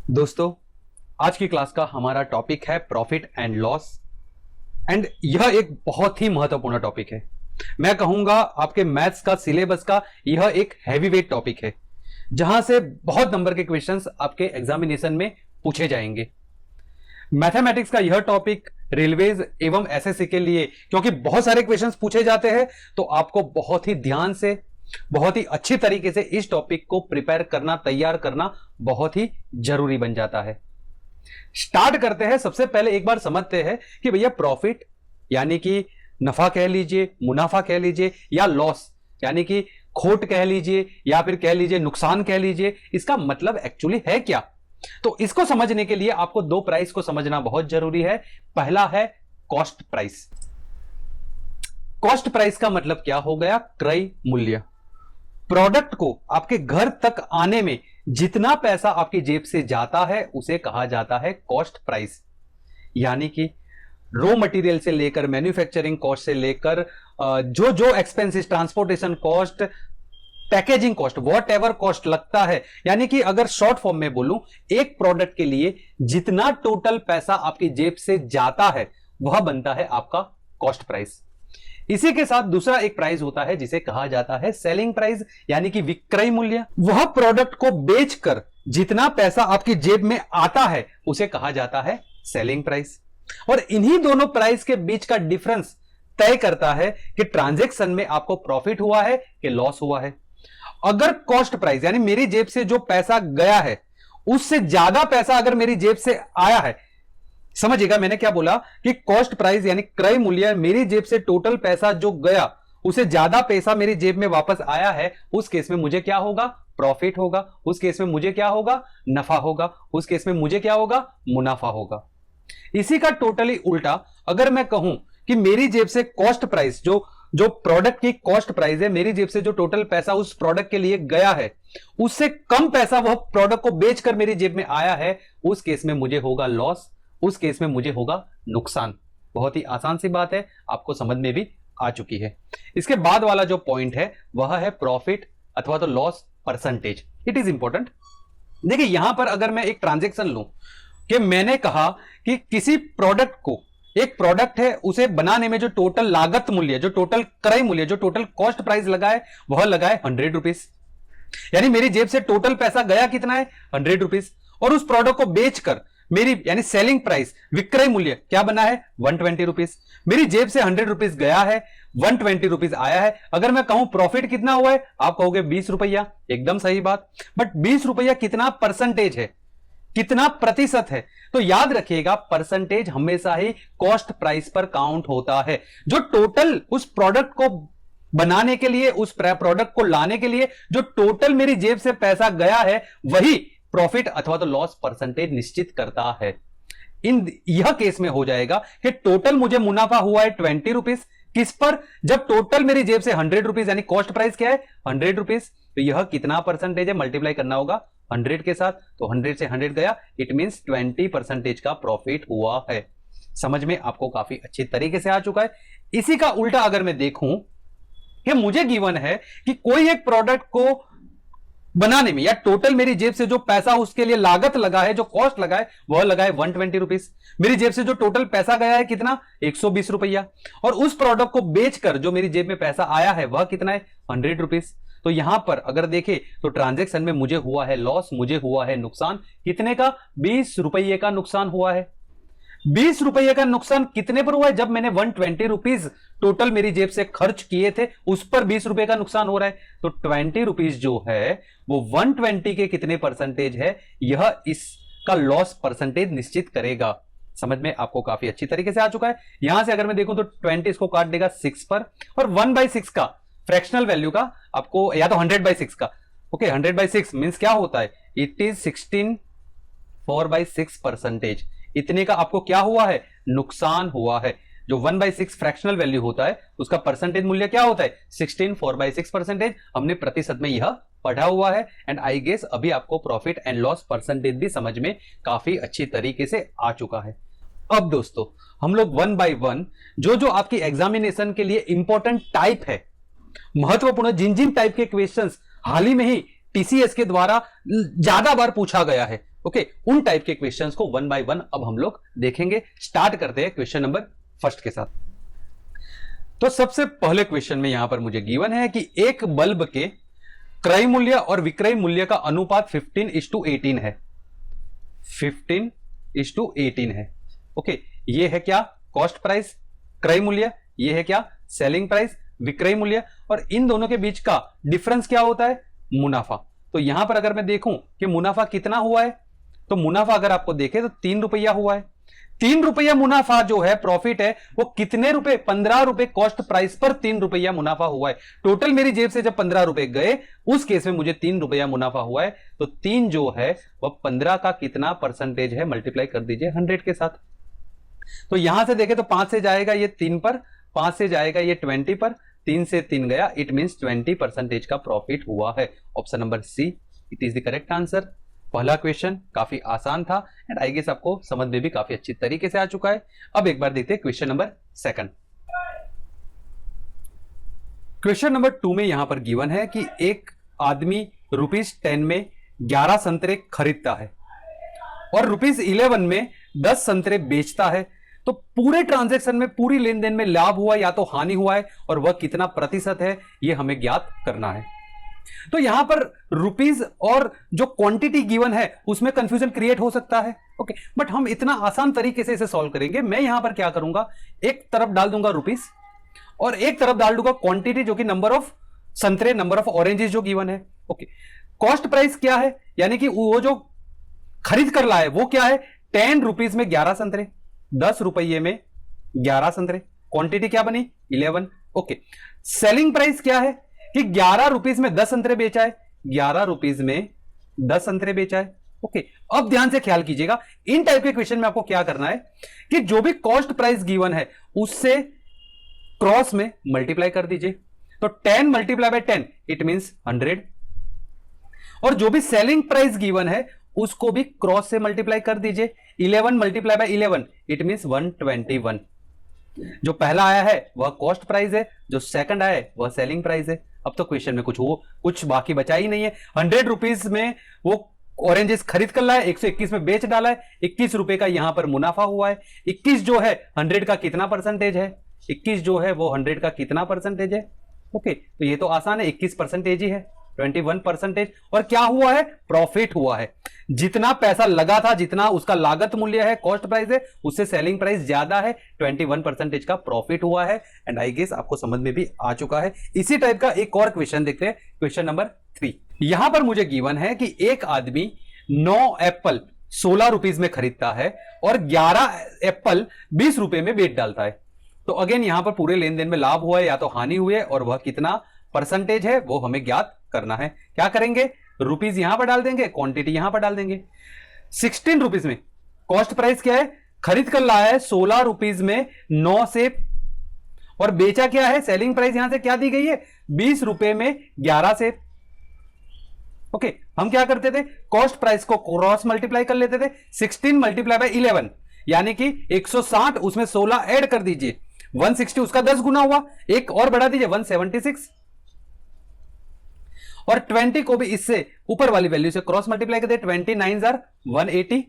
दोस्तों, आज की क्लास का हमारा टॉपिक है प्रॉफिट एंड लॉस। एंड यह एक बहुत ही महत्वपूर्ण टॉपिक है। मैं कहूंगा आपके मैथ्स का सिलेबस का यह एक हैवी वेट टॉपिक है, जहां से बहुत नंबर के क्वेश्चंस आपके एग्जामिनेशन में पूछे जाएंगे। मैथमेटिक्स का यह टॉपिक रेलवेज एवं एसएससी के लिए, क्योंकि बहुत सारे क्वेश्चंस पूछे जाते हैं, तो आपको बहुत ही ध्यान से, बहुत ही अच्छी तरीके से इस टॉपिक को प्रिपेयर करना, तैयार करना बहुत ही जरूरी बन जाता है। स्टार्ट करते हैं। सबसे पहले एक बार समझते हैं कि भैया प्रॉफिट यानी कि नफा कह लीजिए, मुनाफा कह लीजिए, या लॉस यानी कि खोट कह लीजिए, या फिर कह लीजिए नुकसान कह लीजिए, इसका मतलब एक्चुअली है क्या। तो इसको समझने के लिए आपको दो प्राइस को समझना बहुत जरूरी है। पहला है कॉस्ट प्राइस। कॉस्ट प्राइस का मतलब क्या हो गया? क्रय मूल्य। प्रोडक्ट को आपके घर तक आने में जितना पैसा आपकी जेब से जाता है उसे कहा जाता है कॉस्ट प्राइस। यानी कि रॉ मटेरियल से लेकर, मैन्युफैक्चरिंग कॉस्ट से लेकर जो जो expenses, transportation cost, packaging cost, what ever cost लगता है, यानी कि अगर शॉर्ट फॉर्म में बोलूं, एक प्रोडक्ट के लिए जितना टोटल पैसा आपकी जेब से जाता है वह बनता है आपका कॉस्ट प्राइस। इसी के साथ दूसरा एक प्राइस होता है जिसे कहा जाता है सेलिंग प्राइस, यानी कि विक्रय मूल्य। वह प्रोडक्ट को बेचकर जितना पैसा आपकी जेब में आता है उसे कहा जाता है सेलिंग प्राइस। और इन्हीं दोनों प्राइस के बीच का डिफरेंस तय करता है कि ट्रांजैक्शन में आपको प्रॉफिट हुआ है कि लॉस हुआ है। अगर कॉस्ट प्राइस यानी मेरी जेब से जो पैसा गया है उससे ज्यादा पैसा अगर मेरी जेब से आया है, समझिएगा मैंने क्या बोला कि कॉस्ट प्राइस यानी क्रय मूल्य, मेरी जेब से टोटल पैसा जो गया उसे ज्यादा पैसा मेरी जेब में वापस आया है, उस केस में मुझे क्या होगा? प्रॉफिट होगा। उस केस में मुझे क्या होगा? नफा होगा। उस केस में मुझे क्या होगा? मुनाफा होगा। इसी का टोटली उल्टा अगर मैं कहूं कि मेरी जेब से कॉस्ट प्राइस, जो प्रोडक्ट की कॉस्ट प्राइस है, मेरी जेब से जो टोटल पैसा उस प्रोडक्ट के लिए गया है उससे कम पैसा वह प्रोडक्ट को बेचकर मेरी जेब में आया है, उस केस में मुझे होगा लॉस। उस केस में मुझे होगा नुकसान। बहुत ही आसान सी बात है, आपको समझ में भी आ चुकी है। इसके बाद वाला जो पॉइंट है वह है प्रॉफिट अथवा तो loss percentage. It is important. देखिए यहां पर अगर मैं एक ट्रांजैक्शन लूं कि मैंने कहा कि किसी प्रोडक्ट को, एक प्रोडक्ट है उसे बनाने में जो टोटल लागत मूल्य, जो टोटल क्रय मूल्य, जो टोटल कॉस्ट प्राइस लगा है वह लगा है 100 रुपीज। यानी मेरी जेब से टोटल पैसा गया कितना है? 100 रुपीज। और उस प्रोडक्ट को बेचकर मेरी यानी सेलिंग प्राइस, विक्रय मूल्य क्या बना है? 120 रुपीज। मेरी जेब से 100 रुपीज गया है, 120 रुपीज आया है। अगर मैं कहूं प्रॉफिट कितना हुआ है, आप कहोगे 20 रुपया। एकदम सही बात। बट 20 रुपया कितना परसेंटेज है, कितना प्रतिशत है? तो याद रखिएगा परसेंटेज हमेशा ही कॉस्ट प्राइस पर काउंट होता है। जो टोटल उस प्रोडक्ट को बनाने के लिए, उस प्रोडक्ट को लाने के लिए जो टोटल मेरी जेब से पैसा गया है, वही प्रॉफिट अथवा तो लॉस परसेंटेज निश्चित करता है। यह केस में हो जाएगा कि टोटल मुझे मुनाफा हुआ है 20 रुपीज। किस पर? जब टोटल मेरी जेब से 100 रुपीज, यानी कॉस्ट प्राइस क्या है? 100 रुपीज। तो यह कितना परसेंटेज है? मल्टीप्लाई करना होगा 100 के साथ। तो 100 से 100 गया, इट मींस 20% का प्रॉफिट हुआ है। समझ में आपको काफी अच्छी तरीके से आ चुका है। इसी का उल्टा अगर मैं देखूं कि मुझे गिवन है कि कोई एक प्रोडक्ट को बनाने में या टोटल मेरी जेब से जो पैसा उसके लिए लागत लगा है, जो कॉस्ट लगा है, वह लगा है 120 रुपीज। मेरी जेब से जो टोटल पैसा गया है कितना? 120 रुपया। और उस प्रोडक्ट को बेचकर जो मेरी जेब में पैसा आया है वह कितना है? 100 रुपीज। तो यहां पर अगर देखें तो ट्रांजैक्शन में मुझे हुआ है लॉस, मुझे हुआ है नुकसान। कितने का? 20 रुपये का नुकसान हुआ है। 20 रुपये का नुकसान कितने पर हुआ है? जब मैंने 120 रुपीज टोटल मेरी जेब से खर्च किए थे उस पर 20 रुपए का नुकसान हो रहा है। तो 20 रुपीज जो है वो 120 के कितने परसेंटेज है, यह इसका लॉस परसेंटेज निश्चित करेगा। समझ में आपको काफी अच्छी तरीके से आ चुका है। यहां से अगर मैं देखूं तो 20 इसको काट देगा 6 पर, और 1/6 का फ्रैक्शनल वैल्यू का आपको, या तो 100/6 का, ओके 100/6 मींस क्या होता है? It is 16 4/6 percentage. इतने का आपको क्या हुआ है? नुकसान हुआ है। जो 1/6 फ्रैक्शनल वैल्यू होता है उसका परसेंटेज मूल्य क्या होता है? 16 4/6 परसेंटेज। हमने प्रतिशत में यह पढ़ा हुआ है। एंड आई गेस अभी आपको प्रॉफिट एंड लॉस परसेंटेज भी समझ में काफी अच्छी तरीके से आ चुका है। अब दोस्तों हम लोग 1 बाय 1 जो आपकी एग्जामिनेशन के लिए इंपॉर्टेंट टाइप है, महत्वपूर्ण जिन टाइप के क्वेश्चंस हाल ही में ही टीसीएस के द्वारा ज्यादा बार पूछा गया है, ओके, उन टाइप के क्वेश्चंस को वन बाय वन अब हम लोग देखेंगे। स्टार्ट करते हैं क्वेश्चन नंबर फर्स्ट के साथ। तो सबसे पहले क्वेश्चन में यहां पर मुझे गिवन है कि एक बल्ब के क्रय मूल्य और विक्रय मूल्य का अनुपात 15:18 है। 15:18 है। ओके, ये है क्या? कॉस्ट प्राइस, क्रय मूल्य। ये है क्या? सेलिंग प्राइस, विक्रय मूल्य। और इन दोनों के बीच का डिफरेंस क्या होता है? मुनाफा। तो यहां पर अगर मैं देखूं कि मुनाफा कितना हुआ है, तो मुनाफा अगर आपको देखें तो 3 रुपया हुआ है। 3 रुपया मुनाफा जो है, प्रॉफिट है, वो कितने रुपए? 15 रुपए कॉस्ट प्राइस पर 3 रुपया मुनाफा हुआ है। टोटल मेरी जेब से जब 15 रुपए गए, उस केस में मुझे 3 रुपया मुनाफा हुआ है। तो 3 जो है वह 15 का कितना परसेंटेज है? मल्टीप्लाई कर दीजिए 100 के साथ। तो यहां से देखें तो 5 से जाएगा ये 3 पर, 5 से जाएगा ये 20 पर, 3 से 3 गया, इट मींस 20% का प्रॉफिट हुआ है। Option number C it is the correct answer. पहला क्वेश्चन काफी आसान था एंड आई गेस आपको समझ में भी काफी अच्छी तरीके से आ चुका है। अब एक बार देखते हैं question number second. Question number 2 में यहां पर गिवन है कि एक आदमी ₹10 में 11 संतरे खरीदता है और ₹11 में 10 संतरे बेचता है। तो पूरे ट्रांजैक्शन में, पूरी लेन देन में लाभ हुआ या तो हानि हुआ है, और वह कितना प्रतिशत है, यह हमें ज्ञात करना है। तो यहां पर रुपीस और जो क्वांटिटी गिवन है उसमें कंफ्यूजन क्रिएट हो सकता है। ओके, बट हम इतना आसान तरीके से इसे सॉल्व करेंगे। मैं यहां पर क्या करूंगा, एक तरफ डाल दूंगा रुपीस और एक तरफ डाल दूंगा क्वांटिटी, जो कि नंबर ऑफ संतरे, नंबर ऑफ ऑरेंजेस जो गिवन है। ओके, कॉस्ट प्राइस क्या है, यानी कि वो जो खरीद कर लाए वो क्या है? 10 रुपीज में 11 संतरे, 10 रुपये में 11 संतरे। क्वांटिटी क्या बनी? 11। ओके, सेलिंग प्राइस क्या है कि 11 रुपीज में 10 संतरे बेचा है, 11 रुपीज में 10 संतरे बेचा है। ओके, अब ध्यान से ख्याल कीजिएगा, इन टाइप के क्वेश्चन में आपको क्या करना है कि जो भी कॉस्ट प्राइस गिवन है उससे क्रॉस में मल्टीप्लाई कर दीजिए। तो 10 मल्टीप्लाई बाय 10 इट मींस 100, और जो भी सेलिंग प्राइस गिवन है उसको भी क्रॉस से मल्टीप्लाई कर दीजिए। 11 मल्टीप्लाई बाय 11 इट मींस 121। जो पहला आया है वह कॉस्ट प्राइस है, जो सेकंड आया है वह सेलिंग प्राइस है। अब तो क्वेश्चन में कुछ बाकी बचा ही नहीं है। 100 रुपीज में वो ऑरेंजेस खरीद कर लाया, 121 में बेच डाला है, 21 रुपए का यहां पर मुनाफा हुआ है। 21 जो है 100 का कितना परसेंटेज है? 21 जो है वो 100 का कितना परसेंटेज है? ओके, तो ये तो आसान है, 21% ही है, 21%। और क्या हुआ है? प्रॉफिट हुआ है। जितना पैसा लगा था, जितना उसका लागत मूल्य है, कॉस्ट प्राइस है, उससे सेलिंग प्राइस ज्यादा है, 21% का प्रॉफिट हुआ है। एंड आई गेस आपको समझ में भी आ चुका है। इसी टाइप का एक और क्वेश्चन देखते हैं, क्वेश्चन नंबर 3। यहां पर मुझे गिवन है कि एक आदमी 9 एप्पल 16 रुपीज में खरीदता है और 11 एप्पल 20 रुपए में बेच डालता है। तो अगेन यहां पर पूरे लेन देन में लाभ हुआ है या तो हानि हुई है, और वह कितना परसेंटेज है वो हमें ज्ञात करना है। क्या करेंगे? रुपीज यहां पर डाल देंगे, क्वांटिटी यहां पर डाल देंगे। 16 रुपीज में कॉस्ट प्राइस क्या है? खरीद कर लाया है 16 रुपीज में 9 सेब, और बेचा क्या है? सेलिंग प्राइस यहां से क्या दी गई है? 20 रुपए में 11 सेब। ओके, हम क्या करते थे? कॉस्ट प्राइस को क्रॉस मल्टीप्लाई कर लेते थे। 16 मल्टीप्लाई बाय 11 यानी कि 160, उसमें 16 ऐड कर दीजिए, 160 उसका 10 गुना हुआ, एक और बढ़ा दीजिए 176, और 20 को भी इससे ऊपर वाली वैल्यू से क्रॉस मल्टीप्लाई कर दे, 29 are 180।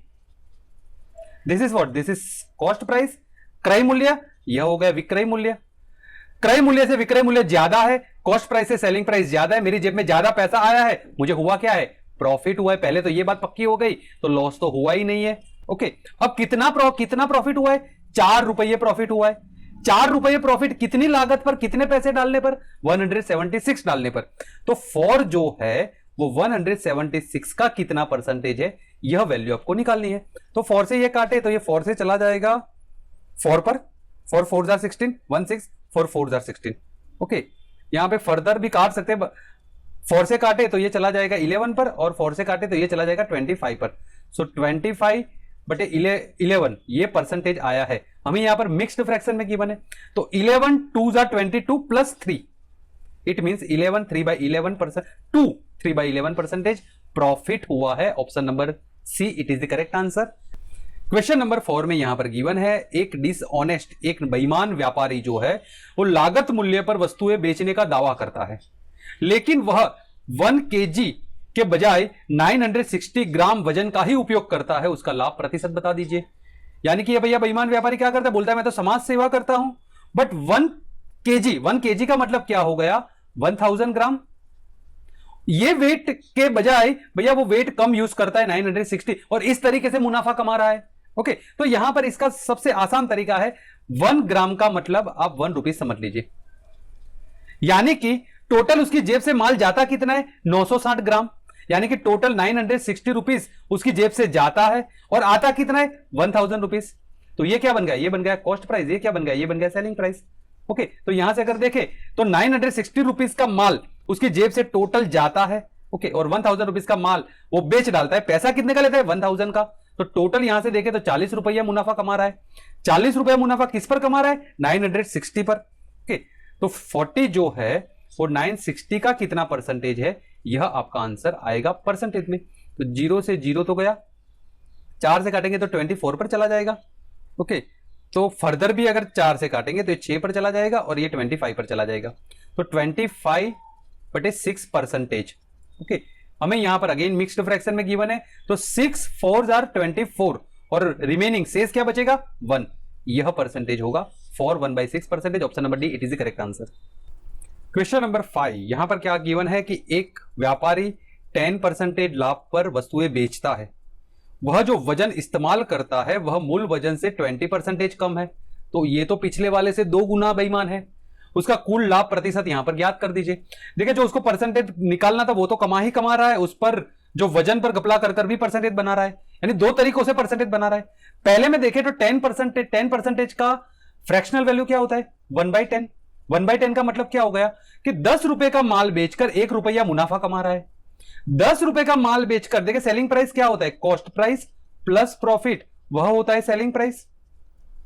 This is what? This is cost price. क्रय मूल्य यह हो गया विक्रय मूल्य। क्रय मूल्य से विक्रय मूल्य ज्यादा है, कॉस्ट प्राइस से सेलिंग प्राइस ज्यादा है, मेरी जेब में ज्यादा पैसा आया है, मुझे हुआ क्या है? प्रॉफिट हुआ है। पहले तो ये बात पक्की हो गई, तो लॉस तो हुआ ही नहीं है। ओके, अब कितना प्रॉफिट हुआ है? 4 रुपये प्रॉफिट हुआ है। 4 रुपये प्रॉफिट कितनी लागत पर, कितने पैसे डालने पर? 176 डालने पर। तो 4 जो है वो 176 का कितना परसेंटेज है, यह वैल्यू आपको निकालनी है। तो 4 से ये काटे तो ये 4 से चला जाएगा 4 पर, 4 4 16, 16 4 4 16। ओके, यहां पे फर्दर भी काट सकते हैं। 4 से काटे तो ये चला जाएगा 11 पर, और 4 से काटे तो ये चला जाएगा 25 पर। सो 25 बटे 11 ये परसेंटेज आया है। हमें यहां पर मिक्स्ड फ्रैक्शन में गिवन है, तो 11 2 जा 22 प्लस 3 इट मींस 11 3/11%, 2 3/11% प्रॉफिट हुआ है। Option number C it is the correct answer. Question number 4 में यहां पर गिवन है, एक डिसऑनेस्ट, एक बेईमान व्यापारी जो है वो लागत मूल्य पर वस्तुएं बेचने का दावा करता है, लेकिन वह 1 kg के बजाय 960 ग्राम वजन का ही उपयोग करता है, उसका लाभ प्रतिशत बता दीजिए। यानी कि ये भैया बेईमान व्यापारी क्या करता है, बोलता है मैं तो समाज सेवा करता हूं, बट 1 kg का मतलब क्या हो गया, 1000 ग्राम। ये वेट के बजाय भैया वो वेट कम यूज करता है 960, और इस तरीके से मुनाफा कमा रहा है। ओके, तो यहां पर इसका सबसे आसान तरीका है 1 ग्राम का मतलब आप 1 रुपीज समझ लीजिए। यानी कि टोटल उसकी जेब से माल जाता कितना है, 960 ग्राम, यानी कि टोटल 960 रुपीज उसकी जेब से जाता है और आता कितना है, 1000 रुपीज। तो ये क्या बन गया, ये बन गया कॉस्ट प्राइस, ये क्या बन गया, ये बन गया सेलिंग प्राइस। ओके, तो यहां से अगर देखें तो 960 रुपीज का माल उसकी जेब से टोटल जाता है। ओके, और 1000 रुपीज का माल वो बेच डालता है, पैसा कितने का लेता है, 1000 का। तो टोटल यहां से देखें तो 40 रुपया मुनाफा कमा रहा है। 40 रुपया मुनाफा किस पर कमा रहा है, 960 पर। ओके, तो 40 जो है वो 960 का कितना परसेंटेज है, यह आपका आंसर आएगा परसेंटेज में। तो 0 से 0 तो गया, 4 से काटेंगे तो 24 पर चला जाएगा। ओके, तो फर्दर भी अगर 4 से काटेंगे तो 6 पर चला जाएगा और ये 25 पर चला जाएगा। तो 25/6 परसेंटेज। ओके, हमें यहां पर अगेन मिक्स्ड फ्रैक्शन में गिवन है, तो 6 4s are 24 और रिमेनिंग शेष क्या बचेगा, 1। यह परसेंटेज होगा 1/6 percentage. Option number D, it is the correct answer. Question number 5, यहां पर क्या गिवन है कि एक व्यापारी 10% लाभ पर वस्तुएं बेचता है, वह जो वजन इस्तेमाल करता है वह मूल वजन से 20% कम है। तो ये तो पिछले वाले से 2 गुना बेईमान है। उसका कुल लाभ प्रतिशत यहां पर ज्ञात कर दीजिए। देखिए, जो उसको परसेंटेज निकालना था वो तो कमा ही कमा रहा है, उस पर जो वजन पर घपला कर भी परसेंटेज बना रहा है, यानी 2 तरीकों से परसेंटेज बना रहा है। पहले में देखें तो 10% का फ्रैक्शनल वैल्यू क्या होता है, 1/10। 1/10 का मतलब क्या हो गया कि 10 रुपए का माल बेचकर 1 रुपया मुनाफा कमा रहा है। 10 रुपए का माल बेचकर, देखिए सेलिंग प्राइस क्या होता है, कॉस्ट प्राइस प्लस प्रॉफिट, वह होता है सेलिंग प्राइस।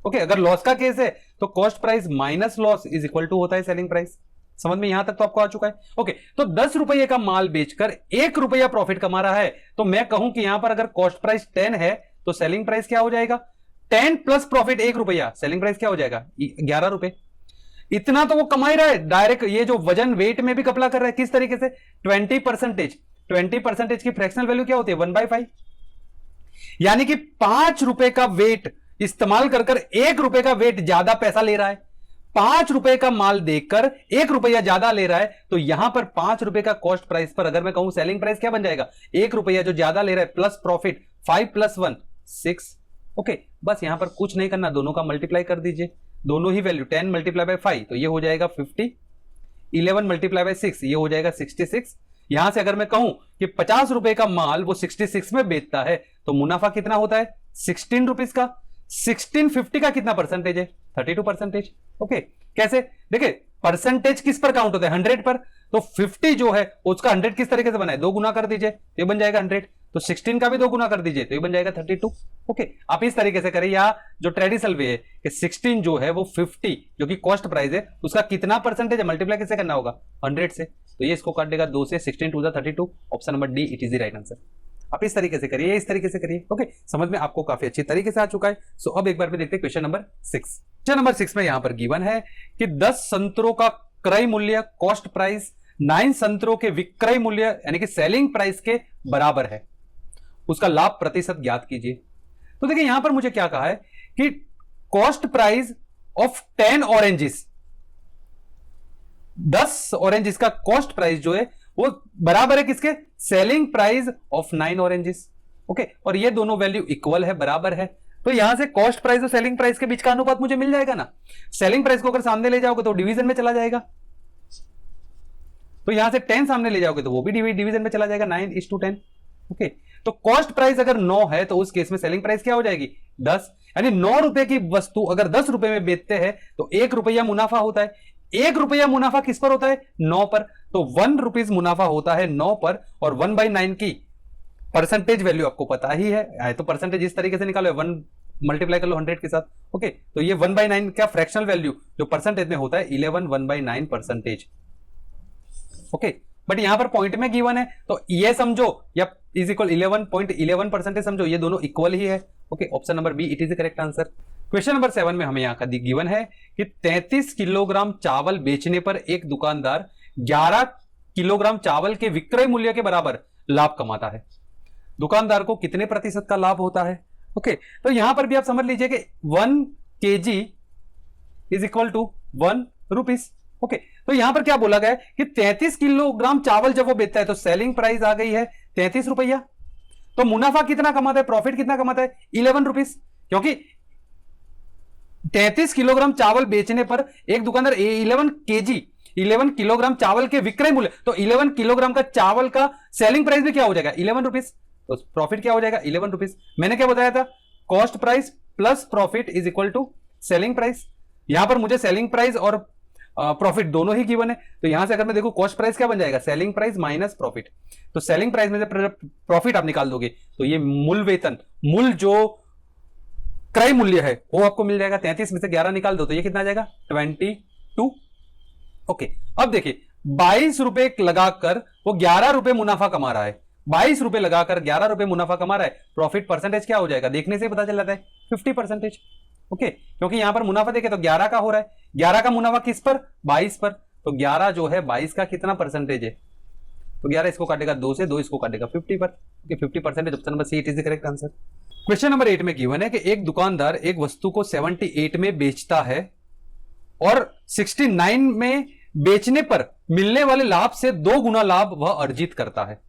ओके, अगर लॉस का केस है तो cost price minus loss is equal to होता है सेलिंग प्राइस। समझ में यहां तक तो आपको आ चुका है। ओके, तो 10 रुपये का माल बेचकर 1 रुपया प्रॉफिट कमा रहा है, तो मैं कहूं कि यहां पर अगर कॉस्ट प्राइस 10 है तो सेलिंग प्राइस क्या हो जाएगा, 10 प्लस प्रॉफिट 1 रुपया, सेलिंग प्राइस क्या हो जाएगा, 11 रुपए। इतना तो वो कमा ही रहा है डायरेक्ट। ये जो वजन वेट में भी कपला कर रहा है, किस तरीके से, 20% की फ्रैक्शनल वैल्यू क्या होती है, 1/5। यानी कि 5 रुपए का वेट इस्तेमाल कर 1 रुपए का वेट ज्यादा पैसा ले रहा है। 5 रुपए का माल देकर 1 रुपया ज्यादा ले रहा है, तो यहां पर 5 रुपए का कॉस्ट प्राइस पर अगर मैं कहूं सेलिंग प्राइस क्या बन जाएगा, 1 रुपया जो ज्यादा ले रहा है प्लस प्रॉफिट 5 + 1 6। ओके, बस यहां पर कुछ नहीं करना, दोनों का मल्टीप्लाई कर दीजिए, दोनों ही वैल्यू 10 × 5 तो ये हो जाएगा 50, 11 × 6 ये हो जाएगा 66। यहां से अगर मैं कहूं कि 50 रुपए का माल वो 66 में बेचता है तो मुनाफा कितना होता है, 16 रुपीज का। 1650 का कितना परसेंटेज है, 32%। ओके, कैसे, देखिए परसेंटेज किस पर काउंट होता है, 100 पर। तो 50 जो है उसका 100 किस तरीके से बना है, 2 गुना कर दीजिए तो ये बन जाएगा 100। तो 16 का भी 2 गुना कर दीजिए तो ये बन जाएगा 32। ओके, आप इस तरीके से करें, या जो ट्रेडिशनल वे है कि 16 जो है वो 50 जो कि कॉस्ट प्राइस है उसका कितना परसेंटेज है, मल्टीप्लाई किससे करना होगा, 100 से। तो ये इसको काट देगा 2 से, 16 2 32। Option number D, it is the right answer. आप इस तरीके से करिए, इस तरीके से करिए। ओके, समझ में आपको काफी अच्छी तरीके से आ चुका है। सो अब एक बार में देखते हैं क्वेश्चन नंबर 6। क्वेश्चन नंबर 6 में यहां पर गिवन है कि 10 संतरों का क्रय मूल्य कॉस्ट प्राइस 9 संतरों के विक्रय मूल्य यानी कि सेलिंग प्राइस के बराबर है, उसका लाभ प्रतिशत ज्ञात कीजिए। तो देखिए यहां पर मुझे क्या कहा है कि cost price of 10 oranges, 10 oranges का कॉस्ट प्राइस जो है वो बराबर है किसके, selling price of 9 oranges. Okay, और ये दोनों वैल्यू इक्वल है, बराबर है। तो यहां से कॉस्ट प्राइस और सेलिंग प्राइस के बीच का अनुपात मुझे मिल जाएगा ना। सेलिंग प्राइस को अगर सामने ले जाओगे तो डिवीजन में चला जाएगा, तो यहां से 10 सामने ले जाओगे तो वो भी डिवीजन में चला जाएगा, 9:10। ओके, तो कॉस्ट प्राइस अगर 9 है तो उस केस में सेलिंग प्राइस क्या हो जाएगी, 10। यानी 9 रुपए की वस्तु अगर 10 रुपए में बेचते हैं तो 1 रुपया मुनाफा होता है। 1 रुपया मुनाफा किस पर होता है, 9 पर। तो 1 रुपीज मुनाफा होता है 9 पर, और 1/9 की परसेंटेज वैल्यू आपको पता ही है, तो परसेंटेज इस तरीके से निकालो, 1 मल्टीप्लाई कर लो 100 के साथ। ओके, तो ये 1/9 का फ्रैक्शनल वैल्यू जो परसेंटेज में होता है 11 1/9 परसेंटेज। ओके, बट यहां पर पॉइंट में गिवन है तो ये समझो या इज इक्वल 11.11% समझो, ये दोनों इक्वल ही है। Okay, option number B, it is the correct answer. Question number 7 में हमें यहां का गिवन है कि 33 किलोग्राम चावल बेचने पर एक दुकानदार 11 किलोग्राम चावल के विक्रय मूल्य के बराबर लाभ कमाता है। दुकानदार को कितने प्रतिशत का लाभ होता है? ओके, तो यहां पर भी आप समझ लीजिए कि 1 kg is equal to 1 rupees. Okay, तो यहां पर क्या बोला गया है कि 33 किलोग्राम चावल जब वो बेचता है तो सेलिंग प्राइस आ गई है 33 रुपया। तो मुनाफा कितना कमाता है, प्रॉफिट कितना कमाता है? 11 रुपीज, क्योंकि 33 किलोग्राम चावल बेचने पर एक दुकानदार 11 किलोग्राम चावल के विक्रय मूल्य, तो 11 किलोग्राम का चावल का सेलिंग प्राइस भी क्या हो जाएगा? 11 रुपीज। तो प्रॉफिट क्या हो जाएगा? 11 रुपीज। मैंने क्या बताया था? Cost price plus profit is equal to selling price. यहां पर मुझे सेलिंग प्राइस और प्रॉफिट दोनों ही गिवन है, तो यहां से अगर मैं देखूं कॉस्ट प्राइस क्या बन जाएगा? Selling price minus profit. तो सेलिंग प्राइस में से प्रॉफिट आप निकाल दोगे तो ये मूल वेतन, मूल जो क्रय मूल्य है वो आपको मिल जाएगा। 33 में से 11 निकाल दो तो ये कितना आ जाएगा? 22। ओके, अब देखिए 22 रुपए लगाकर वो 11 रुपए मुनाफा कमा रहा है। 22 रुपए लगाकर 11 रुपए मुनाफा कमा रहा है। प्रॉफिट परसेंटेज क्या हो जाएगा? देखने से पता चल जाता है 50%। ओके, क्योंकि यहां पर मुनाफा देखे तो 11 का हो रहा है। 11 का मुनाफा किस पर? 22 पर। तो 11 जो है 22 का कितना परसेंटेज है? तो 11 इसको काटेगा 2 से, 2 इसको काटेगा 50 पर। 50%। Option number C it is the correct answer. Question number 8 में गिवन है कि एक दुकानदार एक वस्तु को 78 में बेचता है और 69 में बेचने पर मिलने वाले लाभ से 2 गुना लाभ वह अर्जित करता है।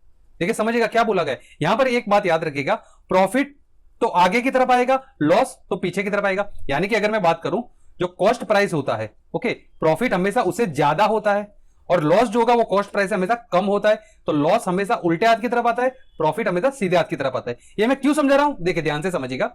देखिए समझिएगा क्या बोला गया। यहां पर एक बात याद रखिएगा, प्रॉफिट तो आगे की तरफ आएगा, लॉस तो पीछे की तरफ आएगा। यानी कि अगर मैं बात करूं जो कॉस्ट प्राइस होता है, ओके, प्रॉफिट हमेशा उससे ज्यादा होता है और लॉस जो होगा वो कॉस्ट प्राइस से हमेशा कम होता है। तो लॉस हमेशा उल्टे हाथ की तरफ आता है, प्रॉफिट हमेशा सीधे हाथ की तरफ आता है। ये मैं क्यों समझा रहा हूं, देखिए ध्यान से समझिएगा।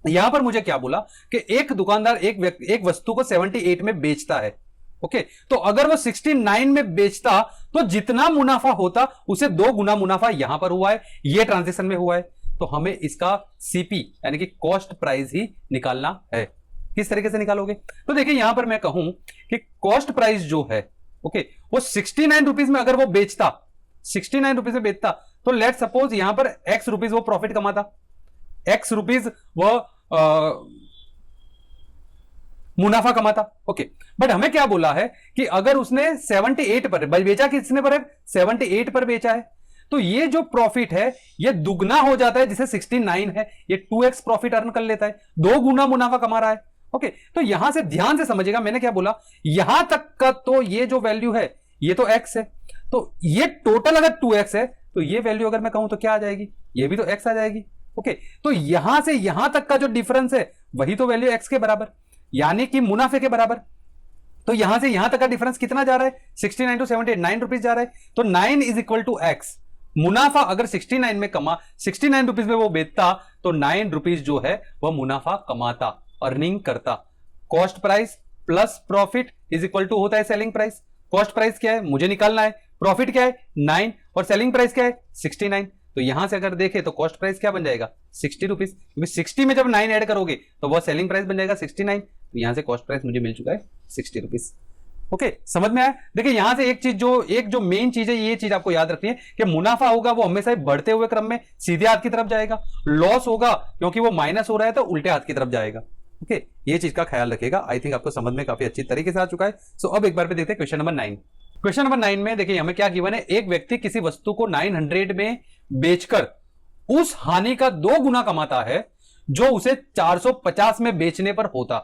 यहां पर मुझे क्या बोला कि एक दुकानदार एक वस्तु को 78 में बेचता है। ओके, तो अगर वो 69 में बेचता तो जितना मुनाफा होता उसे 2 गुना मुनाफा यहां पर हुआ है, ये ट्रांजेक्शन में हुआ है। तो हमें इसका सीपी यानी कि कॉस्ट प्राइस ही निकालना है। किस तरीके से निकालोगे? तो देखिए यहां पर मैं कहूं कि कॉस्ट प्राइस जो है, ओके, वो 69 रुपीज में अगर वो बेचता, 69 रुपीज में बेचता तो लेट सपोज यहां पर एक्स रुपीज वो प्रॉफिट कमाता, एक्स रुपीज वो मुनाफा कमाता। ओके, बट हमें क्या बोला है कि अगर उसने 78 पर बेचा, किसने पर है? 78 पर बेचा है, तो ये जो प्रॉफिट है ये दुगना हो जाता है, जिसे 69 है ये 2x प्रॉफिट अर्न कर लेता है, 2 गुना मुनाफा कमा रहा है। ओके, तो यहां से ध्यान से समझिएगा, मैंने क्या बोला, यहां तक का तो ये जो वैल्यू है ये तो x है, तो ये टोटल अगर 2x है तो ये वैल्यू अगर मैं कहूं तो क्या आ जाएगी? ये भी तो x आ जाएगी। ओके, तो यहां से यहां तक का जो डिफरेंस है वही तो वैल्यू x के बराबर, यानी कि मुनाफे के बराबर। तो यहां से यहां तक का डिफरेंस कितना जा रहा है? 69 टू 78, 9 रुपीज जा रहा है। तो 9 इज इक्वल टू एक्स। मुनाफा अगर 69 में कमा, 69 रुपीज में वो बेचता तो 9 रुपीज जो है वह मुनाफा कमाता, अर्निंग करता। Cost price plus profit is equal to होता है सेलिंग प्राइस। कॉस्ट प्राइस क्या है मुझे निकालना है, प्रॉफिट क्या है 9 और सेलिंग प्राइस क्या है 69। तो यहां से अगर देखें तो कॉस्ट प्राइस क्या बन जाएगा? 60 रुपीज, क्योंकि 60 में जब 9 ऐड करोगे तो वह सेलिंग प्राइस बन जाएगा 69। तो यहां से कॉस्ट प्राइस मुझे मिल चुका है 60 रुपीज। ओके, समझ में आया? देखिए यहां से एक जो मेन चीज है, ये चीज आपको याद रखनी है कि मुनाफा होगा वो हमेशा बढ़ते हुए क्रम में सीधे हाथ की तरफ जाएगा, लॉस होगा क्योंकि वो माइनस हो रहा है तो उल्टे हाथ की तरफ जाएगा। ओके, ये चीज का ख्याल रखिएगा। आई थिंक आपको समझ में काफी अच्छी तरीके से आ चुका है। सो अब एक बार पे देखते हैं क्वेश्चन नंबर 9। क्वेश्चन नंबर 9 में देखिए हमें क्या गिवन है, एक व्यक्ति किसी वस्तु को 900 में बेचकर उस हानि का 2 गुना कमाता है जो उसे 450 में बेचने पर होता।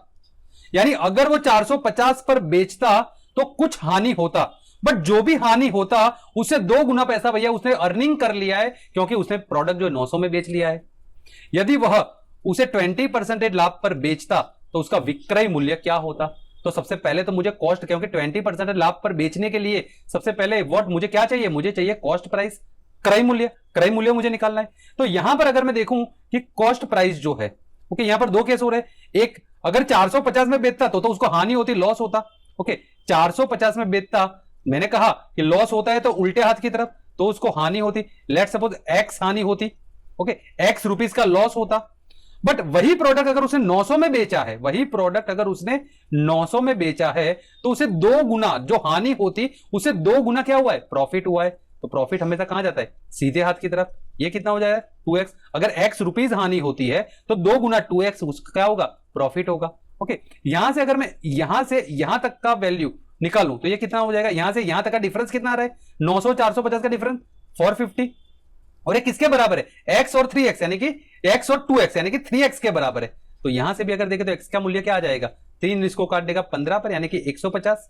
यानी अगर वो 450 पर बेचता तो कुछ हानि होता, बट जो भी हानि होता उसे 2 गुना पैसा भैया उसने अर्निंग कर लिया है, क्योंकि उसने प्रोडक्ट जो 900 में बेच लिया है। यदि वह उसे 20% लाभ पर बेचता तो उसका विक्रय मूल्य क्या होता? तो सबसे पहले तो मुझे कॉस्ट, क्योंकि 20% लाभ पर बेचने के लिए सबसे पहले व्हाट मुझे क्या चाहिए? मुझे चाहिए कॉस्ट प्राइस, क्रय मूल्य। क्रय मूल्य मुझे निकालना है। तो यहां पर अगर मैं देखूं कि कॉस्ट प्राइस जो है, ओके, यहां पर 2 केस हो रहे हैं। एक, अगर 450 में बेचता तो उसको हानि होती, लॉस होता। ओके, 450 में बेचता, मैंने कहा कि लॉस होता है तो उल्टे हाथ की तरफ, तो उसको हानि होती, लेट सपोज x हानि होती। ओके, x रुपीज का लॉस होता। बट वही प्रोडक्ट अगर उसने 900 में बेचा है, वही प्रोडक्ट अगर उसने 900 में बेचा है तो उसे 2 गुना जो हानि होती उसे 2 गुना क्या हुआ है? प्रॉफिट हुआ है। तो प्रॉफिट हमेशा कहां जाता है? सीधे हाथ की तरफ। ये कितना हो जाएगा? 2x। अगर x रुपीज हानि होती है तो 2 गुना 2x उसका क्या होगा? प्रॉफिट होगा। ओके, यहां से अगर मैं यहां से यहां तक का वैल्यू निकालूं तो ये कितना हो जाएगा? यहां से यहां तक का डिफरेंस कितना आ रहा है? 900 450 का डिफरेंस 450। और ये किसके बराबर है, x और 3x, यानी कि x और 2x यानी कि 3x के बराबर है। तो यहां से भी अगर देखें तो x का मूल्य क्या आ जाएगा, 3 इसको काट देगा 15 पर, यानी कि 150।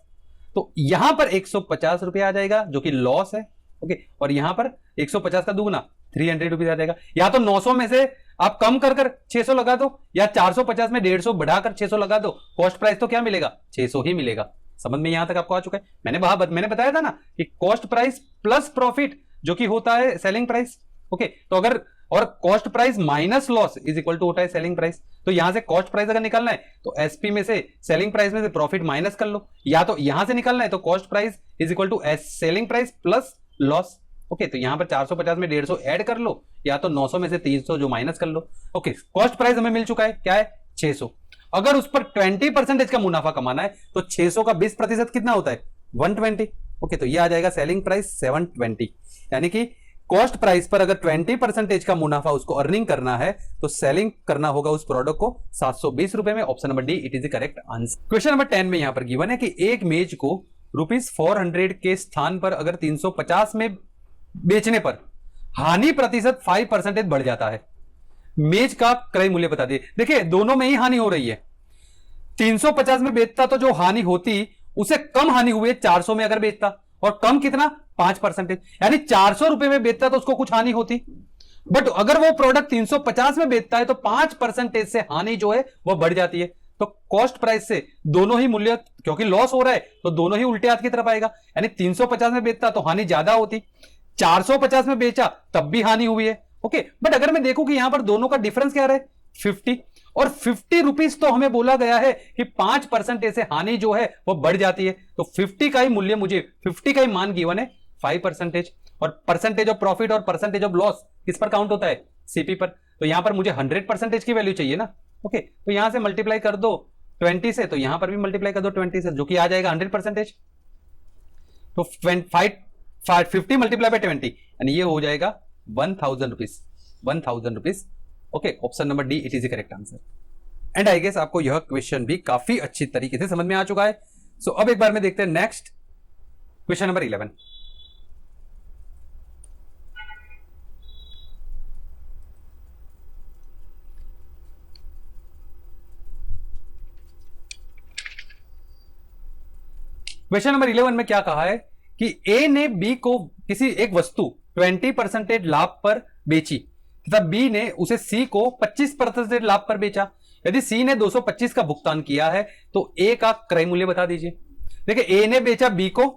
तो यहां पर 150 रुपया आ जाएगा जो कि लॉस है। ओके, और यहां पर 150 का दुगुना 300 रुपीज आ जाएगा। या तो 900 में से आप कम कर 600 लगा दो, या 450 में 150 बढ़ाकर 600 लगा दो, कॉस्ट प्राइस तो क्या मिलेगा, 600 ही मिलेगा। समझ में यहां तक आपको आ चुका है। मैंने बताया था ना कि कॉस्ट प्राइस प्लस प्रॉफिट जो कि होता है सेलिंग प्राइस। ओके, तो अगर और cost price minus loss is equal to होता है सेलिंग प्राइस। तो यहां से कॉस्ट प्राइस अगर निकालना है तो एसपी में से सेलिंग प्राइस में से प्रॉफिट माइनस कर लो, या तो यहां से निकालना है तो cost price is equal to selling price plus loss. Okay, तो यहां पर 450 में 150 ऐड कर लो, या तो 900 में से 300 जो माइनस कर लो। ओके, कॉस्ट प्राइस हमें मिल चुका है, क्या है, 600। अगर उस पर 20% का मुनाफा कमाना है तो 600 का 20% कितना होता है, 120। ओके, तो ये आ जाएगा सेलिंग प्राइस 720, यानी कि कॉस्ट प्राइस पर अगर 20% का मुनाफा उसको अर्निंग करना है तो सेलिंग करना होगा उस प्रोडक्ट को 720 रुपए में। Option number D it is the correct answer. Question number 10 में यहां पर गिवन है कि एक मेज को ₹400 के स्थान पर अगर 350 में बेचने पर हानि प्रतिशत 5% बढ़ जाता है। मेज का क्रय मूल्य बता दिए। देखिए दोनों में ही हानि हो रही है। 350 में बेचता तो जो हानि होती उसे कम हानि हुई है 400 में अगर बेचता, और कम कितना, 5%, यानी 400 रुपए में बेचता तो उसको कुछ हानि होती। बट अगर वो प्रोडक्ट 350 में बेचता है तो 5% से हानि जो है वो बढ़ जाती है। तो कॉस्ट प्राइस से दोनों ही मूल्य, क्योंकि लॉस हो रहा है तो दोनों ही उल्टे हाथ की तरफ आएगा। यानी 350 में बेचता तो हानि ज्यादा होती, 450 में बेचा तब भी हानि हुई है। ओके, बट अगर मैं देखूं कि यहां पर दोनों का डिफरेंस क्या रहा है, 50, और 50 रुपीज तो हमें बोला गया है कि 5% से हानि जो है वो बढ़ जाती है। तो 50 का ही मूल्य मुझे, 50 का ही मान गिवन है 5%, और परसेंटेज ऑफ प्रॉफिट और परसेंटेज ऑफ लॉस किस पर काउंट होता है, सीपी पर। तो यहां पर मुझे 100% की वैल्यू चाहिए ना। ओके, तो यहां से मल्टीप्लाई कर दो 20 से, तो यहां पर भी मल्टीप्लाई कर दो 20 से, जो कि आ जाएगा 100%। तो 50 मल्टीप्लाई बाय 20 यानी ये हो जाएगा 1000 rupees, 1000 rupees. Okay, option number D it is the correct answer. And I guess आपको यह क्वेश्चन भी काफी अच्छी तरीके से समझ में आ चुका है। सो अब एक बार में देखते हैं next question number 11। Question number 11 में क्या कहा है कि ए ने बी को किसी एक वस्तु 20% लाभ पर बेची तथा बी ने उसे सी को 25% लाभ पर बेचा। यदि सी ने 225 का भुगतान किया है तो ए का क्रय मूल्य बता दीजिए। देखिए ए ने बेचा बी को,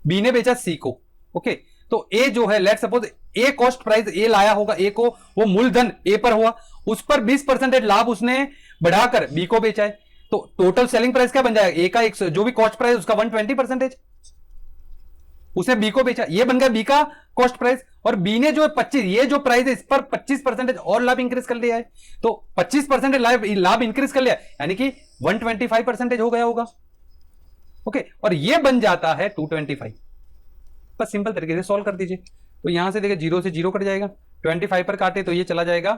बी ने बेचा सी को। ओके, तो ए जो है, लेट सपोज ए कॉस्ट प्राइस ए लाया होगा, ए को वो मूलधन ए पर हुआ, उस पर 20% लाभ उसने बढ़ाकर बी को बेचा है। तो टोटल सेलिंग प्राइस क्या बन जाएगा, ए का जो भी कॉस्ट प्राइस उसका 120%, उसने बी को बेचा, ये बन गया बी का कॉस्ट प्राइस। और बी ने जो 25, ये जो प्राइस है इस पर 25% और लाभ इंक्रीज कर लिया है। तो 25% लाभ इंक्रीज कर लिया, यानी कि 125% हो गया होगा। ओके, और ये बन जाता है 225। बस सिंपल तरीके से सॉल्व कर दीजिए। तो यहां से देखिए 0 से 0 कट जाएगा, 25 पर काटे तो ये चला जाएगा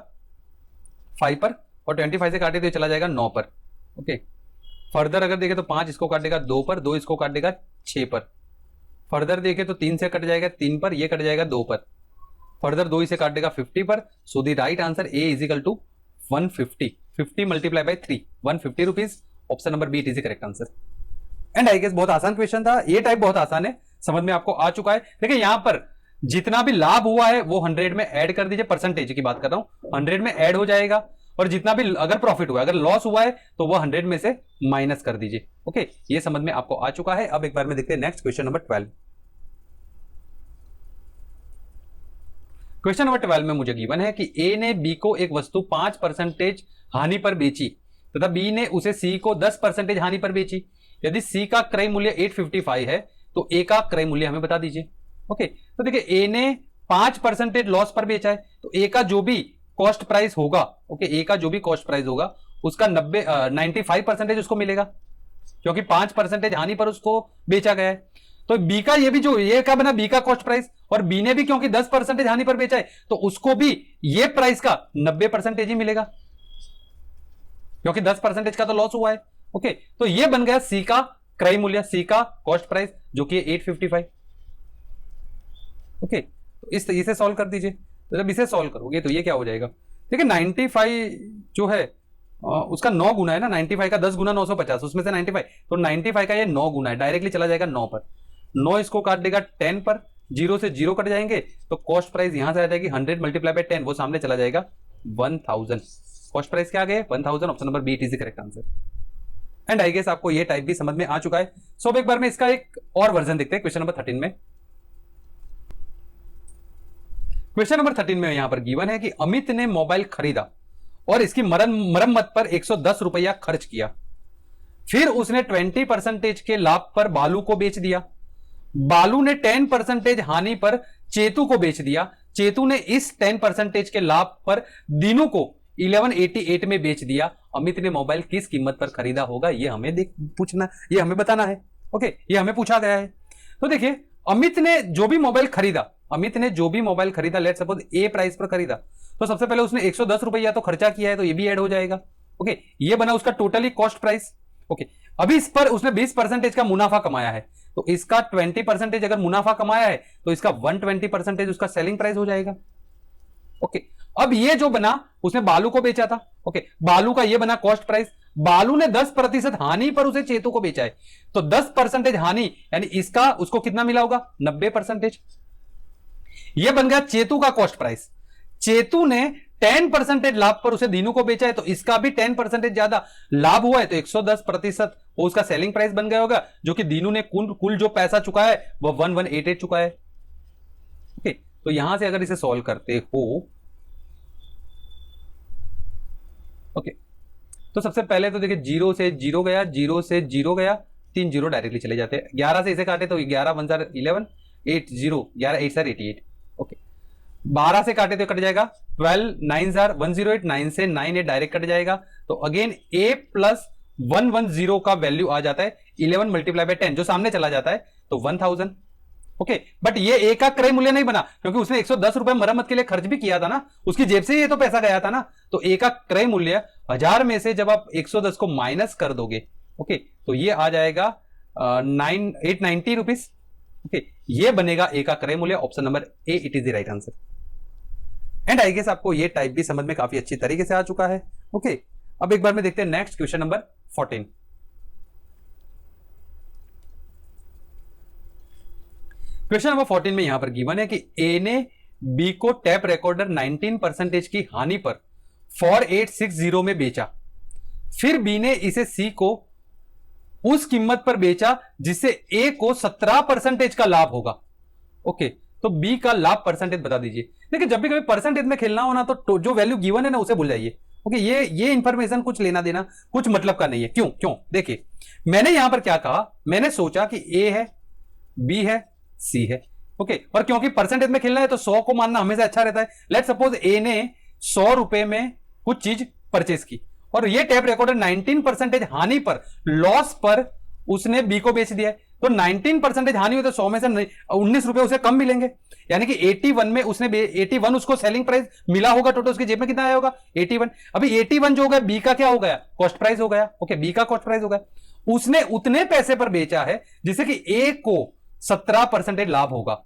5 पर, और 25 से काटे तो ये चला जाएगा 9 पर। ओके, फर्दर अगर देखें तो 5 इसको काटेगा 2 पर, 2 इसको काटेगा 6 पर। फर्दर देखें तो 3 से कट जाएगा 3 पर, ये कट जाएगा 2 पर। फर्दर 2 इसे काटेगा 50 पर। So the right answer A is equal to 150, 50 multiply by 3, 150 rupees. Option number B it is the correct answer. And I guess बहुत आसान क्वेश्चन था, ये टाइप बहुत आसान है, समझ में आपको आ चुका है। देखिए यहां पर जितना भी लाभ हुआ है वो 100 में ऐड कर दीजिए, परसेंटेज की बात कर रहा हूं, 100 में ऐड हो जाएगा। और जितना भी अगर प्रॉफिट हुआ, अगर लॉस हुआ है तो वो 100 में से माइनस कर दीजिए। ओके, ये समझ में आपको आ चुका है। अब एक बार में देखते हैं next question number 12। Question number 12 में मुझे गिवन है कि ए ने बी को एक वस्तु 5% हानि पर बेची तथा बी ने उसे सी को 10% हानि पर बेची। यदि सी का क्रय मूल्य 855 है तो ए का क्रय मूल्य हमें बता दीजिए। ओके, तो देखिए ए ने 5% लॉस पर बेचा है, तो ए का जो भी कॉस्ट प्राइस होगा, ओके, ए का जो भी कॉस्ट प्राइस होगा उसका 95% उसको मिलेगा, क्योंकि 5% हानि पर उसको बेचा गया है। तो बी का ये भी जो ये क्या बना, बी का कॉस्ट प्राइस, और बी ने भी क्योंकि 10% हानि पर बेचा है तो उसको भी ये प्राइस का 90% ही मिलेगा, क्योंकि 10% का तो लॉस हुआ है। ओके, तो ये बन गया सी का क्रय मूल्य, सी का कॉस्ट प्राइस जो कि 855। ओके, तो इस तरीके से सॉल्व कर दीजिए। तो जब इसे सॉल्व करोगे तो ये क्या हो जाएगा, देखिए 95 जो है उसका 9 गुना है ना, 95 का 10 गुना 950, उसमें से 95, तो 95 का ये 9 गुना है, डायरेक्टली चला जाएगा 9 पर। 9 इसको काट देगा 10 पर, 0 से 0 कट जाएंगे, तो कॉस्ट प्राइस यहां से आ जाएगी 100 मल्टीप्लाई बाय 10, वो सामने चला जाएगा 1000। कॉस्ट प्राइस क्या आ गया 1000, option number B is the correct answer. And I guess आपको ये टाइप भी समझ में आ चुका है। सो अब एक बार में इसका एक और वर्जन देखते हैं क्वेश्चन नंबर 13 में। क्वेश्चन नंबर 13 में यहां पर गिवन है कि अमित ने मोबाइल खरीदा और इसकी मरम्मत पर 110 रुपया खर्च किया, फिर उसने 20% के लाभ पर बालू को बेच दिया। बालू ने 10% हानि पर चेतू को बेच दिया। चेतू ने इस 10% के लाभ पर दीनू को 1188 में बेच दिया। अमित ने मोबाइल किस कीमत पर खरीदा होगा, ये हमें पूछना, ये हमें बताना है। ओके, ये हमें पूछा गया है। तो देखिए अमित ने जो भी मोबाइल खरीदा, लेट सपोज ए प्राइस पर खरीदा, तो सबसे पहले उसने 110 रुपया तो खर्चा किया है, तो ये भी ऐड हो जाएगा। ओके, ये बना उसका टोटली कॉस्ट प्राइस। ओके, अभी इस पर उसने 20% का मुनाफा कमाया है, तो इसका 20% अगर मुनाफा कमाया है तो इसका 120% उसका सेलिंग प्राइस हो जाएगा। ओके, अब ये जो बना उसने बालू को बेचा था। ओके, बालू का ये बना कॉस्ट प्राइस। बालू ने 10% हानि पर उसे चेतू को बेचा है, तो 10% हानि यानी इसका उसको कितना मिला होगा 90%। ये बन गया चेतू का कॉस्ट प्राइस। चेतू ने 10% लाभ पर उसे दीनू को बेचा है, तो इसका भी 10% ज्यादा लाभ हुआ है, तो 110% वो उसका सेलिंग प्राइस बन गया होगा, जो कि दीनू ने कुल जो पैसा चुका है वो 1188 चुका है। ओके, तो यहां से अगर इसे सॉल्व करते हो, ओके, तो सबसे पहले तो देखिए 0 से 0 गया, 0 से 0 गया, 3 0 डायरेक्टली चले जाते हैं। 11 से इसे काटे तो 11 1 11, 8 0, 11 8 88। ओके, 12 से काटे तो कट जाएगा 12 9 108, 9 से 9 8 डायरेक्ट कट जाएगा, तो अगेन a प्लस 110 का वैल्यू आ जाता है 11 मल्टीप्लाई बाय 10, जो सामने चला जाता है, तो 1000। ओके, बट ये ए का क्रय मूल्य नहीं बना, क्योंकि उसने 110 रुपए मरम्मत के लिए खर्च भी किया था ना, उसकी जेब से ये तो पैसा गया था ना, तो ए का क्रय मूल्य 1000 में से जब आप 110 को माइनस कर दोगे, ओके, तो ये आ जाएगा 890 रुपीज। ओके, ये बनेगा ए का क्रय मूल्य, option number A it is the right answer. And I guess आपको ये टाइप भी समझ में काफी अच्छी तरीके से आ चुका है। ओके, अब एक बार में देखते हैं next question number 14। Question number 14 में यहां पर गिवन है कि ए ने बी को टैप रिकॉर्डर 19% की हानि पर 4860 में बेचा, फिर बी ने इसे सी को उस कीमत पर बेचा जिससे ए को 17% का लाभ होगा। ओके, तो बी का लाभ परसेंटेज बता दीजिए। देखिए जब भी कभी परसेंटेज में खेलना हो ना, तो जो वैल्यू गिवन है ना उसे भूल जाइए। ओके, ये इंफॉर्मेशन कुछ लेना देना कुछ मतलब का नहीं है। क्यों देखिए मैंने यहां पर क्या कहा, मैंने सोचा कि ए है, बी है, सी है। ओके, और क्योंकि परसेंटेज में खेलना है तो 100 को मानना हमेशा अच्छा रहता है। लेट सपोज ए ने 100 रुपए में कुछ चीज परचेज की और ये टैप रिकॉर्डर 19% हानि पर, लॉस पर उसने बी को बेच दिया है, तो 19% हानि हुई तो 100 में से 19 रुपए उसे कम मिलेंगे, यानी कि 81 में उसने 81 उसको सेलिंग प्राइस मिला होगा। टोटल उसकी जेब में कितना आया होगा 81। अभी 81 जो हो गया बी का क्या हो गया, कॉस्ट प्राइस हो गया। ओके, बी का कॉस्ट प्राइस हो गया, उसने उतने पैसे पर बेचा है जिससे कि ए को 17% लाभ होगा,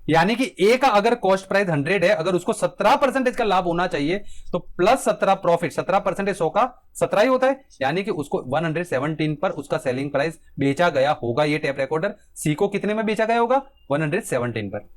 यानी कि ए का अगर कॉस्ट प्राइस 100 है, अगर उसको 17% का लाभ होना चाहिए तो प्लस 17 प्रॉफिट, 17% 100 का 17 ही होता है, यानी कि उसको 117 पर उसका सेलिंग प्राइस बेचा गया होगा। ये टैप रिकॉर्डर सी को कितने में बेचा गया होगा 117 पर।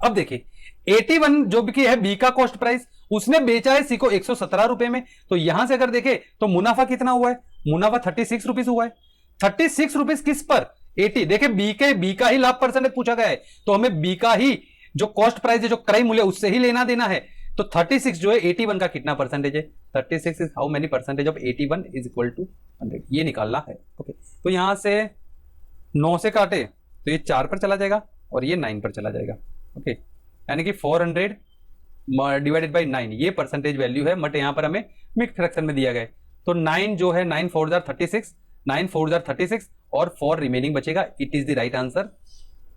अब देखिए 81 जो भी है बी का कॉस्ट प्राइस, उसने बेचा है सी को 117 रुपए में, तो यहां से अगर देखे तो मुनाफा कितना हुआ है, मुनाफा 36 रुपीज हुआ है। 36 रुपीज किस पर, 80। देखिए बी का ही लाभ परसेंटेज पूछा गया है, तो हमें बी का ही जो कॉस्ट प्राइस है, जो क्रय मूल्य, उससे ही लेना देना है। तो 36 जो है 81 का कितना परसेंटेज है, 36 is how many percentage of 81 is equal to 100, ये निकालना है। ओके, तो यहां से 9 से काटे तो ये 4 पर चला जाएगा और ये 9 पर चला जाएगा। ओके, यानी कि 400 डिवाइडेड बाई 9 ये परसेंटेज वैल्यू है, बट यहां पर हमें मिक्स फ्रैक्शन में दिया गया है। तो 9 जो है 9 4 36, 9 4 36 और 4 रिमेनिंग बचेगा। It is the right answer.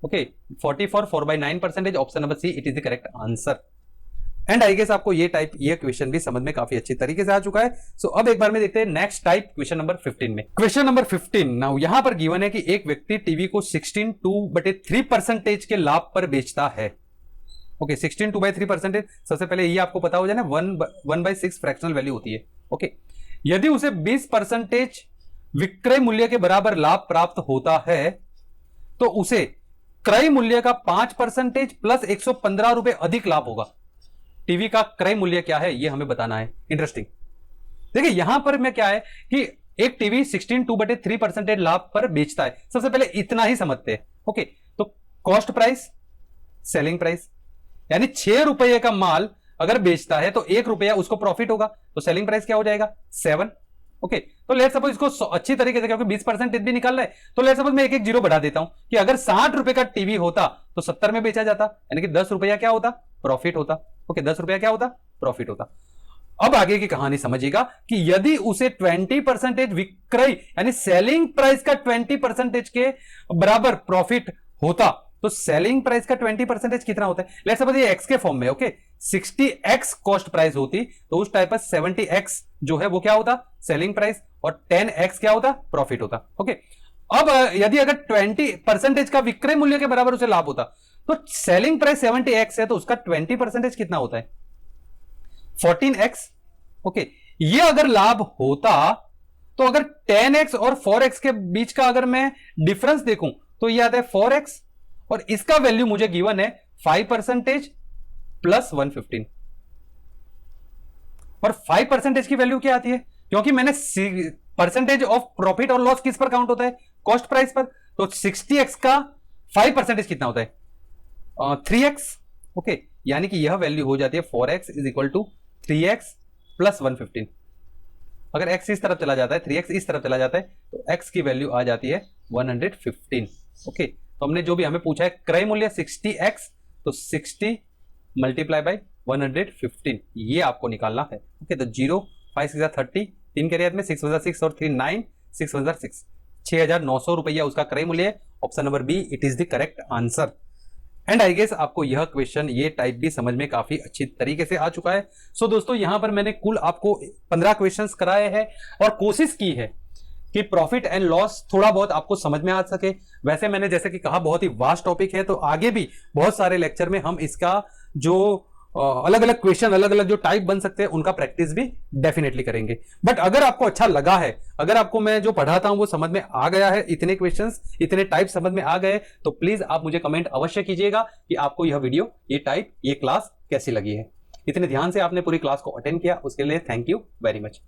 Okay, 44 4/9%, option number C it is the correct answer. And I guess आपको ये क्वेश्चन भी समझ में काफी अच्छी तरीके से आ चुका है। सो अब एक बार में देखते हैं नेक्स्ट टाइप क्वेश्चन नंबर 15 में। क्वेश्चन नंबर 15 नाउ यहां पर गिवन है कि एक व्यक्ति टीवी को 16/3% के लाभ पर बेचता है, ओके 16 2/3%, सबसे पहले ये आपको पता हो जाए ना 1/6 फ्रैक्शनल वैल्यू होती है। ओके, यदि उसे 20% विक्रय मूल्य के बराबर लाभ प्राप्त होता है तो उसे क्रय मूल्य का 5% प्लस 115 रुपए अधिक लाभ होगा। टीवी का क्रय मूल्य क्या है ये हमें बताना है। इंटरेस्टिंग, देखिए यहां पर मैं क्या है कि एक टीवी 16 2/3% लाभ पर बेचता है। सबसे पहले इतना ही समझते हैं। ओके, तो कॉस्ट प्राइस, सेलिंग प्राइस, यानी 6 रुपए का माल अगर बेचता है तो 1 रुपया उसको प्रॉफिट होगा, तो सेलिंग प्राइस क्या हो जाएगा 7। ओके, तो लेट सपोज इसको अच्छी तरीके से, क्योंकि 20% भी निकाल रहा है, तो लेट सपोज मैं एक जीरो बढ़ा देता हूं कि अगर 60 रुपए का टीवी होता तो 70 में बेचा जाता, यानी कि 10 रुपया क्या होता, प्रॉफिट होता। ओके, 10 रुपया क्या होता, प्रॉफिट होता। अब आगे की कहानी समझिएगा कि यदि उसे 20% विक्रय यानी सेलिंग प्राइस का 20% के बराबर प्रॉफिट होता तो सेलिंग प्राइस का 20% कितना होता है। लेट्स सपोज ये एक्स के फॉर्म में, ओके 60x कॉस्ट प्राइस होती तो उस टाइप पर 70x जो है वो क्या होता, सेलिंग प्राइस, और 10x क्या होता, प्रॉफिट होता। ओके, अब यदि अगर 20% का विक्रय मूल्य के बराबर उसे लाभ होता तो सेलिंग प्राइस 70x है तो उसका 20% कितना होता है 14x। ओके, ये अगर लाभ होता तो अगर 10x और 4x के बीच का अगर मैं डिफरेंस देखूं तो ये आता है 4x, और इसका वैल्यू मुझे गिवन है 5% प्लस 115। और 5% की वैल्यू क्या आती है, क्योंकि मैंने परसेंटेज ऑफ प्रॉफिट और लॉस किस पर काउंट होता है, कॉस्ट प्राइस पर, तो 60x का 5% कितना होता है 3x। ओके, यानी कि यह वैल्यू हो जाती है 4x is equal to 3x plus 115। अगर x इस तरफ चला जाता है, 3x इस तरफ चला जाता है, तो x की वैल्यू आ जाती है 115। ओके, तो हमने जो भी हमें पूछा है क्रय मूल्य 60x, तो 60 मल्टीप्लाई बाय 115 ये आपको निकालना है। ओके, तो 0 5 6 30, 3 के रेट में 6 वजह 6 और 3 9, 6 वजह 6, 6,900 रुपया उसका क्रय मूल्य है। Option number B it is the correct answer. And I guess आपको यह क्वेश्चन, ये टाइप भी समझ में काफी अच्छी तरीके से आ चुका है। सो दोस्तों, यहां पर मैंने कुल आपको 15 क्वेश्चंस कराए हैं और कोशिश की है कि प्रॉफिट एंड लॉस थोड़ा बहुत आपको समझ में आ सके। वैसे मैंने जैसे कि कहा बहुत ही वास्ट टॉपिक है, तो आगे भी बहुत सारे लेक्चर में हम इसका जो अलग अलग क्वेश्चन, अलग अलग जो टाइप बन सकते हैं उनका प्रैक्टिस भी डेफिनेटली करेंगे। बट अगर आपको अच्छा लगा है, अगर आपको मैं जो पढ़ाता हूं वो समझ में आ गया है, इतने क्वेश्चंस इतने टाइप समझ में आ गए, तो प्लीज आप मुझे कमेंट अवश्य कीजिएगा कि आपको यह वीडियो, ये टाइप, ये क्लास कैसी लगी है। इतने ध्यान से आपने पूरी क्लास को अटेंड किया, उसके लिए थैंक यू वेरी मच।